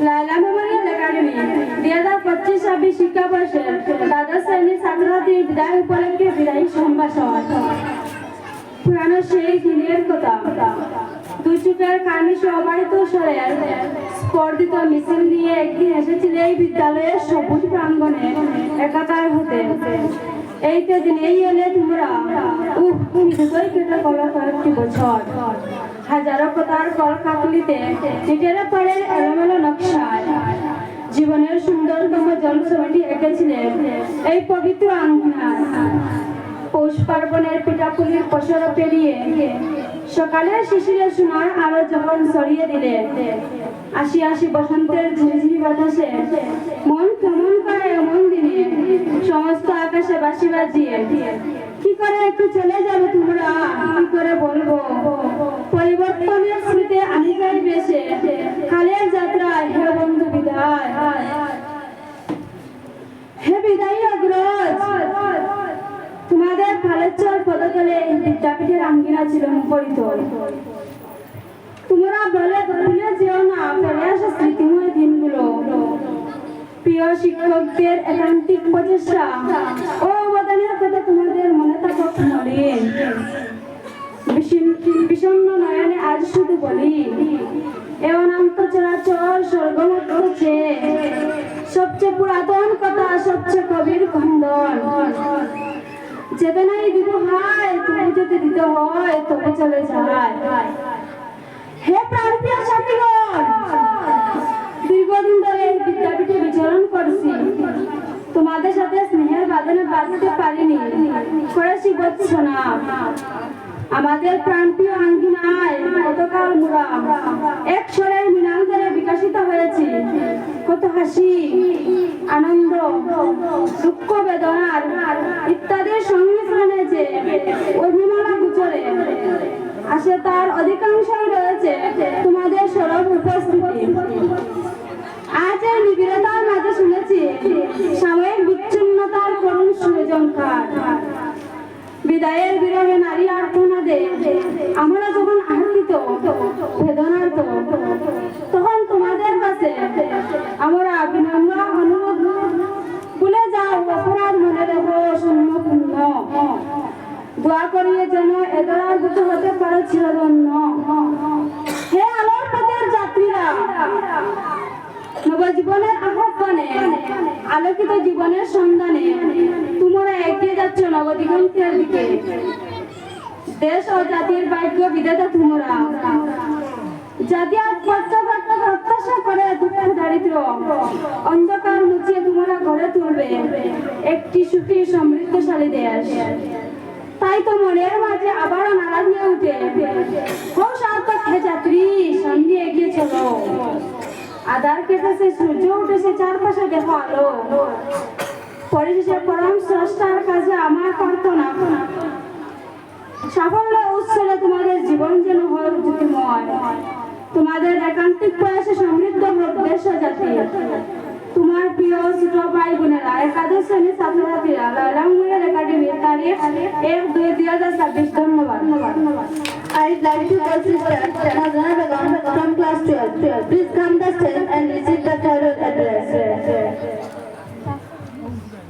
Laila Memorial academy 2025-26 শিক্ষাবর্ষের দ্বাদশ শ্রেণীর ছাত্রছাত্রীর বিদায় উপলক্ষে বিদায়ী সম্ভাষণ। পুরানো সেই দিনের কথা, দুই চোখের কানি সবাহিত স্বরের স্পর্ধিত মিছিল নিয়ে একদিন এসেছিল এই বিদ্যালয়ের সবুজ প্রাঙ্গণে একাকার হতে। এইতে দিন এই এলে তোমরা দুটোই কেটে গেল কয়েকটি বছর। হাজারো কথার কল কাকলিতে নিটের পাড়ের এলোমেলো নকশায় জীবনের সুন্দরতম জলছবিটি এঁকেছিলেন এই পবিত্র আঙ্গিনায়। পৌষ পার্বণের পিঠাপুলির পসর পেরিয়ে সকালের শিশিরে সোনার আলো যখন ছড়িয়ে দিলেন, আসি আসি বসন্তের ঝিরিঝিরি বাতাসে মন কেমন করে এমন দিনে সমস্ত আকাশে বাঁশি বাজিয়ে কি করে একটু চলে যাবে তোমরা, কি করে বলবো পরিবর্তনের স্মৃতি আমি যাই বেশে কালের যাত্রায়। হে বন্ধু বিদায়, হে বিদায়ী অগ্রজ, তোমাদের কালের পদতলে এই বিদ্যাপীঠের আঙ্গিনা ছিল মুখরিত। তোমরা ভুলে যেও না ফেলে আসা স্মৃতিময় দিনগুলো। প্রিয় শিক্ষকদের একান্তিক প্রচেষ্টা ও অবদানের কথা তোমাদের মনে থাকুক মলিন। বিষণ্ণ নয়নে আজ শুধু বলি, এ অনন্ত চরাচর স্বর্গমুখ হচ্ছে সবচেয়ে পুরাতন কথা, সবচেয়ে কবির খন্দন। যেতে নাই দিব হায়, তুমি যেতে দিতে হয় তবে চলে যায়। হে প্রান্তীয় সাথীগণ, দীর্ঘদিন ধরে এই বিদ্যাপীঠে বিচরণ করছি, তোমাদের সাথে স্নেহের বাঁধনে বাঁধতে পারিনি, করেছি বৎসনা। আমাদের প্রান্তীয় আঙ্গিনায় গতকাল মোরা এক স্বরের মিনাল ধরে বিকশিত হয়েছি। কত হাসি, আনন্দ, দুঃখ, বেদনার ইত্যাদির সংমিশ্রণে যে অভিমানা গোচরে আসে তার অধিকাংশই রয়েছে তোমাদের সরব উপস্থিতি। আজ এই নিবিড়তার মাঝে শুনেছি সাময়িক বিচ্ছিন্নতার করুণ সুরজঙ্কার। বিদায়ের বিরহে নারী আর্তনাদে আমরা যখন আহত বেদনার্ত, তখন তোমাদের কাছে আমরা বিনম্র অনুরোধ, ভুলে যাও অপরাধ, মনে রেখো শূন্য পূর্ণ, দোয়া করিয়ে যেন এদরাভূত হতে পারো চিরধন্য। হে আলোর পথের যাত্রীরা, নবজীবনের আহ্বানে আলোকিত জীবনের সন্ধানে তোমরা এগিয়ে যাচ্ছ নবদিগন্তের দিকে। দেশ ও জাতির ভাগ্য বিধাতা তোমরা, জাতীয় প্রত্যাশা করে দুঃখ দারিদ্র অন্ধকার মুছিয়ে তোমরা গড়ে তুলবে একটি সুখী সমৃদ্ধশালী দেশ। তাই তো মনের মাঝে আবারও নাড়া দিয়ে উঠে, হোক সার্থক হে যাত্রী, সামনে এগিয়ে চলো। আধার কেটেছে, সূর্য উঠেছে, চারপাশে দেখো আলো। পরিশেষে পরম স্রষ্টার কাছে আমার প্রার্থনা, সাফল্য উৎসলে তোমাদের জীবন যেন হয় জ্যোতিময়। তোমাদের একান্তিক প্রয়াসে সমৃদ্ধ হোক দেশ ও জাতি। তোমার প্রিয় ছোট ভাই বোনেরা, একাদশ শ্রেণীর ছাত্রছাত্রীরা, লায়লা মেমোরিয়াল একাডেমি, তারিখ 1-2-2026। ধন্যবাদ। I'd like to call Sister Nazana Begum from class 12. Please come the stage and receive